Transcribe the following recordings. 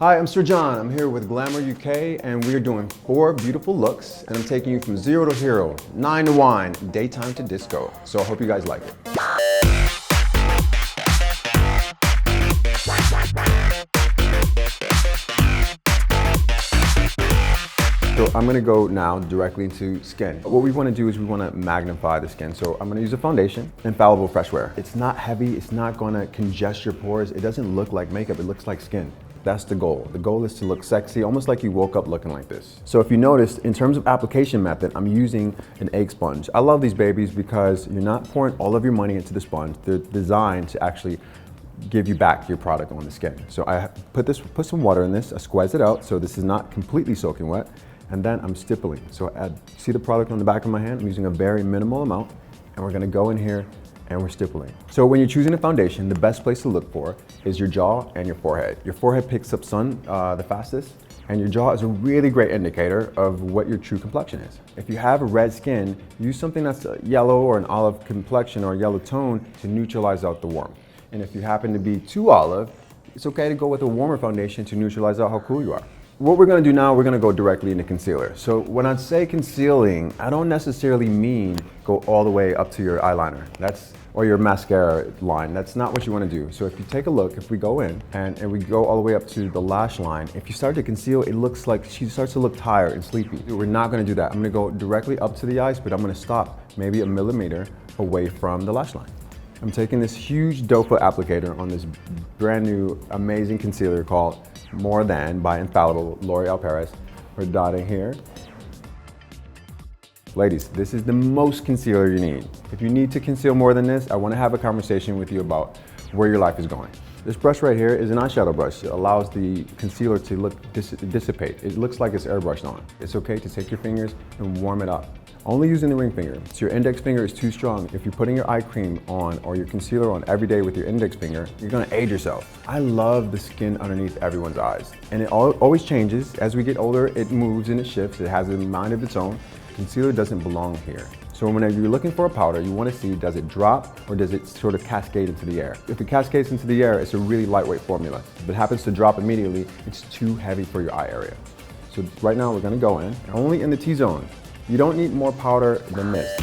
Hi, I'm Sir John. I'm here with Glamour UK, and we're doing 4 beautiful looks, and I'm taking you from 0 to hero, 9 to wine, daytime to disco. So I hope you guys like it. So I'm gonna go now directly into skin. What we wanna do is we wanna magnify the skin. So I'm gonna use a foundation, Infallible Fresh Wear. It's not heavy, it's not gonna congest your pores. It doesn't look like makeup, it looks like skin. That's the goal. The goal is to look sexy, almost like you woke up looking like this. So if you noticed, in terms of application method, I'm using an egg sponge. I love these babies because you're not pouring all of your money into the sponge. They're designed to actually give you back your product on the skin. So I put some water in this, I squeeze it out, so this is not completely soaking wet, and then I'm stippling. So see the product on the back of my hand? I'm using a very minimal amount, and we're gonna go in here and we're stippling. So when you're choosing a foundation, the best place to look for is your jaw and your forehead. Your forehead picks up sun the fastest, and your jaw is a really great indicator of what your true complexion is. If you have a red skin, use something that's a yellow or an olive complexion or a yellow tone to neutralize out the warmth. And if you happen to be too olive, it's okay to go with a warmer foundation to neutralize out how cool you are. What we're gonna do now, we're gonna go directly into concealer. So when I say concealing, I don't necessarily mean go all the way up to your eyeliner. Or your mascara line. That's not what you wanna do. So if you take a look, if we go in and we go all the way up to the lash line, if you start to conceal, it looks like she starts to look tired and sleepy. We're not gonna do that. I'm gonna go directly up to the eyes, but I'm gonna stop maybe a millimeter away from the lash line. I'm taking this huge doe foot applicator on this brand new amazing concealer called More Than by Infallible L'Oreal Paris. We're dotting here. Ladies, this is the most concealer you need. If you need to conceal more than this, I want to have a conversation with you about where your life is going. This brush right here is an eyeshadow brush. It allows the concealer to dissipate. It looks like it's airbrushed on. It's okay to take your fingers and warm it up. Only using the ring finger. So your index finger is too strong. If you're putting your eye cream on or your concealer on every day with your index finger, you're gonna age yourself. I love the skin underneath everyone's eyes. And it always changes. As we get older, it moves and it shifts. It has a mind of its own. Concealer doesn't belong here. So whenever you're looking for a powder, you want to see, does it drop or does it sort of cascade into the air? If it cascades into the air, it's a really lightweight formula. If it happens to drop immediately, it's too heavy for your eye area. So right now we're going to go in, only in the T-zone. You don't need more powder than this.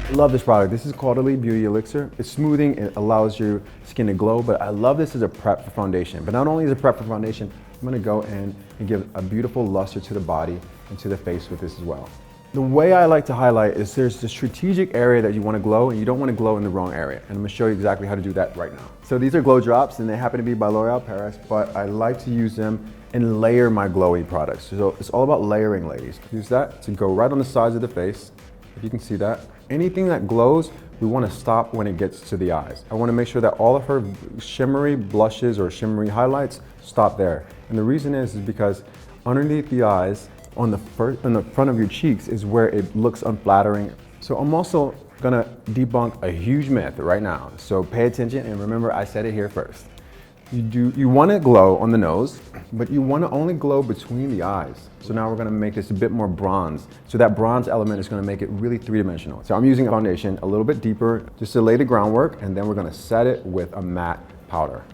I love this product. This is CAUDALIE Beauty Elixir. It's smoothing, it allows your skin to glow, but I love this as a prep for foundation. But not only as a prep for foundation, I'm gonna go in and give a beautiful luster to the body and to the face with this as well. The way I like to highlight is there's the strategic area that you wanna glow, and you don't wanna glow in the wrong area. And I'm gonna show you exactly how to do that right now. So these are glow drops, and they happen to be by L'Oreal Paris, but I like to use them and layer my glowy products. So it's all about layering, ladies. Use that to go right on the sides of the face, if you can see that. Anything that glows, we want to stop when it gets to the eyes. I want to make sure that all of her shimmery blushes or shimmery highlights stop there. And the reason is because underneath the eyes, on the front of your cheeks is where it looks unflattering. So I'm also gonna debunk a huge myth right now. So pay attention and remember I said it here first. You want to glow on the nose, but you want to only glow between the eyes. So now we're going to make this a bit more bronze. So that bronze element is going to make it really three-dimensional. So I'm using a foundation a little bit deeper just to lay the groundwork, and then we're going to set it with a matte powder.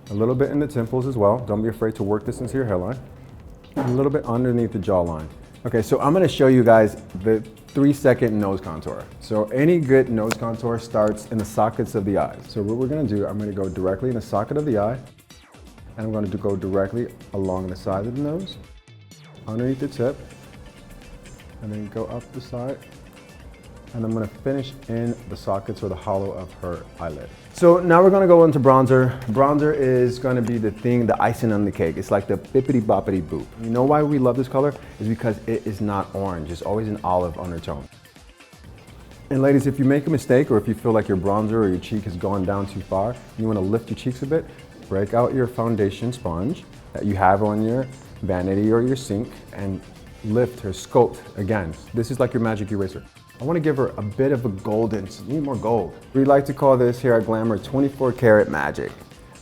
A little bit in the temples as well. Don't be afraid to work this into your hairline. And a little bit underneath the jawline. Okay, so I'm going to show you guys the 3-second nose contour. So any good nose contour starts in the sockets of the eyes. So what we're gonna do, I'm gonna go directly in the socket of the eye, and I'm going to go directly along the side of the nose, underneath the tip, and then go up the side. And I'm gonna finish in the sockets or the hollow of her eyelid. So now we're gonna go into bronzer. Bronzer is gonna be the thing, the icing on the cake. It's like the bippity boppity boop. You know why we love this color? Is because it is not orange. It's always an olive undertone. And ladies, if you make a mistake or if you feel like your bronzer or your cheek has gone down too far, and you wanna lift your cheeks a bit, break out your foundation sponge that you have on your vanity or your sink and lift her, sculpt again. This is like your magic eraser. I want to give her a bit of a golden, need more gold. We like to call this here at Glamour 24 karat magic.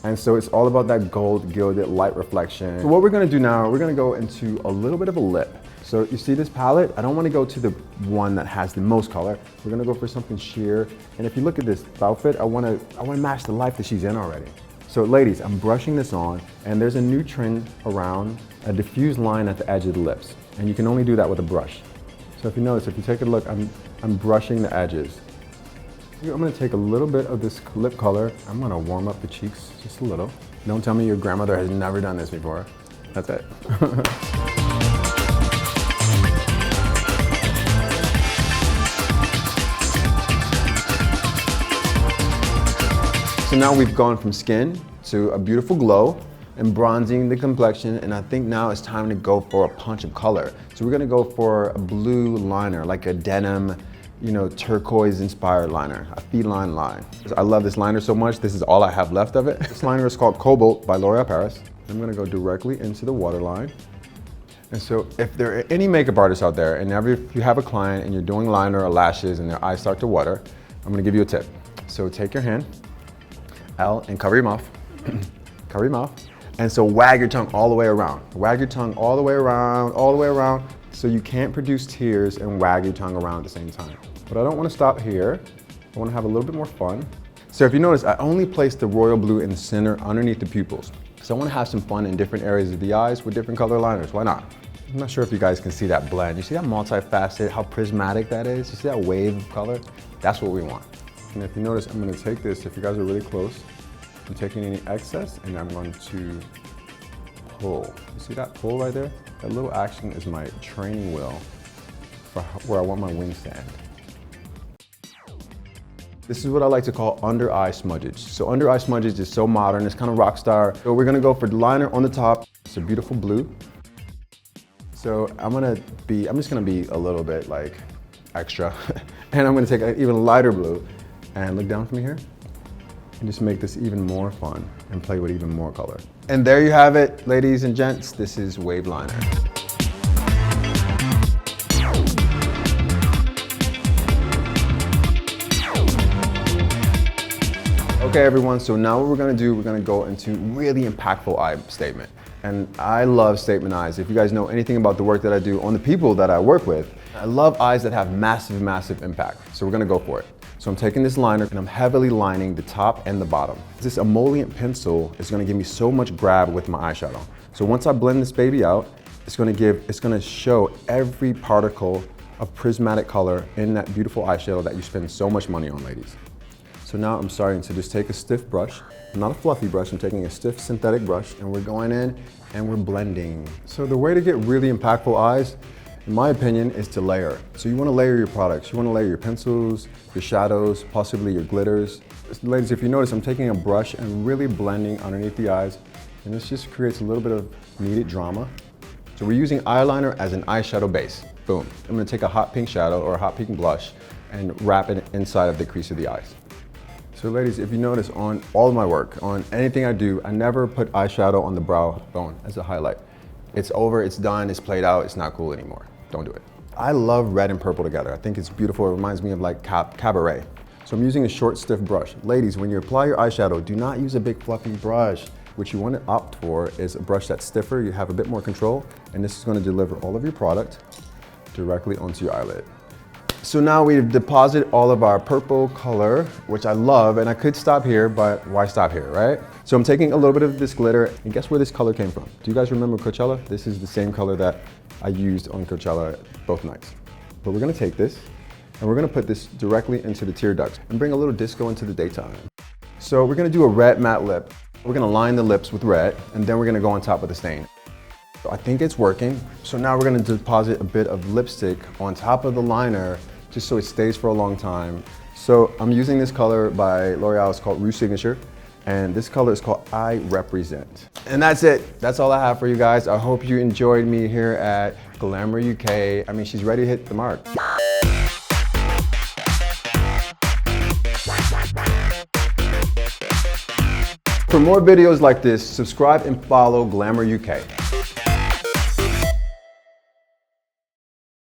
And so it's all about that gold gilded light reflection. So what we're going to do now, we're going to go into a little bit of a lip. So you see this palette? I don't want to go to the one that has the most color. We're gonna go for something sheer. And if you look at this outfit, I wanna match the life that she's in already. So ladies, I'm brushing this on, and there's a new trend around a diffused line at the edge of the lips. And you can only do that with a brush. So if you notice, if you take a look, I'm brushing the edges. I'm gonna take a little bit of this lip color. I'm gonna warm up the cheeks just a little. Don't tell me your grandmother has never done this before. That's it. So now we've gone from skin to a beautiful glow and bronzing the complexion, and I think now it's time to go for a punch of color. So we're gonna go for a blue liner, like a denim, turquoise inspired liner, a feline line. I love this liner so much, this is all I have left of it. This liner is called COBALT by L'Oréal Paris. I'm gonna go directly into the waterline. And so if there are any makeup artists out there, and if you have a client and you're doing liner or lashes and their eyes start to water, I'm gonna give you a tip. So take your hand, L, and cover your mouth. Cover your mouth. And so wag your tongue all the way around. Wag your tongue all the way around, so you can't produce tears and wag your tongue around at the same time. But I don't want to stop here. I want to have a little bit more fun. So if you notice, I only placed the royal blue in the center underneath the pupils. So I want to have some fun in different areas of the eyes with different color liners. Why not? I'm not sure if you guys can see that blend. You see that multifaceted, how prismatic that is? You see that wave of color? That's what we want. And if you notice, I'm going to take this, if you guys are really close, I'm taking any excess and I'm going to pull. You see that pull right there? That little action is my training wheel for where I want my wings to end. This is what I like to call under eye smudgage. So under eye smudgage is so modern, it's kind of rock star. So we're gonna go for the liner on the top. It's a beautiful blue. So I'm just gonna be a little bit like extra. And I'm gonna take an even lighter blue and look down from here and just make this even more fun and play with even more color. And there you have it, ladies and gents. This is Wave Liner. Okay everyone, so now what we're gonna do, we're gonna go into really impactful eye statement. And I love statement eyes. If you guys know anything about the work that I do on the people that I work with, I love eyes that have massive, massive impact. So we're gonna go for it. So I'm taking this liner and I'm heavily lining the top and the bottom. This emollient pencil is gonna give me so much grab with my eyeshadow. So once I blend this baby out, it's gonna show every particle of prismatic color in that beautiful eyeshadow that you spend so much money on, ladies. So now I'm starting to just take a stiff brush, not a fluffy brush, I'm taking a stiff synthetic brush, and we're going in and we're blending. So the way to get really impactful eyes, in my opinion, is to layer. So you want to layer your products. You want to layer your pencils, your shadows, possibly your glitters. Ladies, if you notice, I'm taking a brush and really blending underneath the eyes, and this just creates a little bit of needed drama. So we're using eyeliner as an eyeshadow base. Boom. I'm going to take a hot pink shadow or a hot pink blush and wrap it inside of the crease of the eyes. So ladies, if you notice on all of my work, on anything I do, I never put eyeshadow on the brow bone as a highlight. It's over, it's done, it's played out, it's not cool anymore. Don't do it. I love red and purple together. I think it's beautiful. It reminds me of like cabaret. So I'm using a short, stiff brush. Ladies, when you apply your eyeshadow, do not use a big fluffy brush. What you want to opt for is a brush that's stiffer, you have a bit more control, and this is going to deliver all of your product directly onto your eyelid. So now we've deposited all of our purple color, which I love, and I could stop here, but why stop here, right? So I'm taking a little bit of this glitter, and guess where this color came from? Do you guys remember Coachella? This is the same color that I used on Coachella both nights. But we're gonna take this, and we're gonna put this directly into the tear ducts, and bring a little disco into the daytime. So we're gonna do a red matte lip. We're gonna line the lips with red, and then we're gonna go on top with the stain. So I think it's working. So now we're gonna deposit a bit of lipstick on top of the liner, just so it stays for a long time. So I'm using this color by L'Oreal, it's called Rouge Signature, and this color is called I Represent. And that's it, that's all I have for you guys. I hope you enjoyed me here at Glamour UK. I mean, she's ready to hit the mark. For more videos like this, subscribe and follow Glamour UK.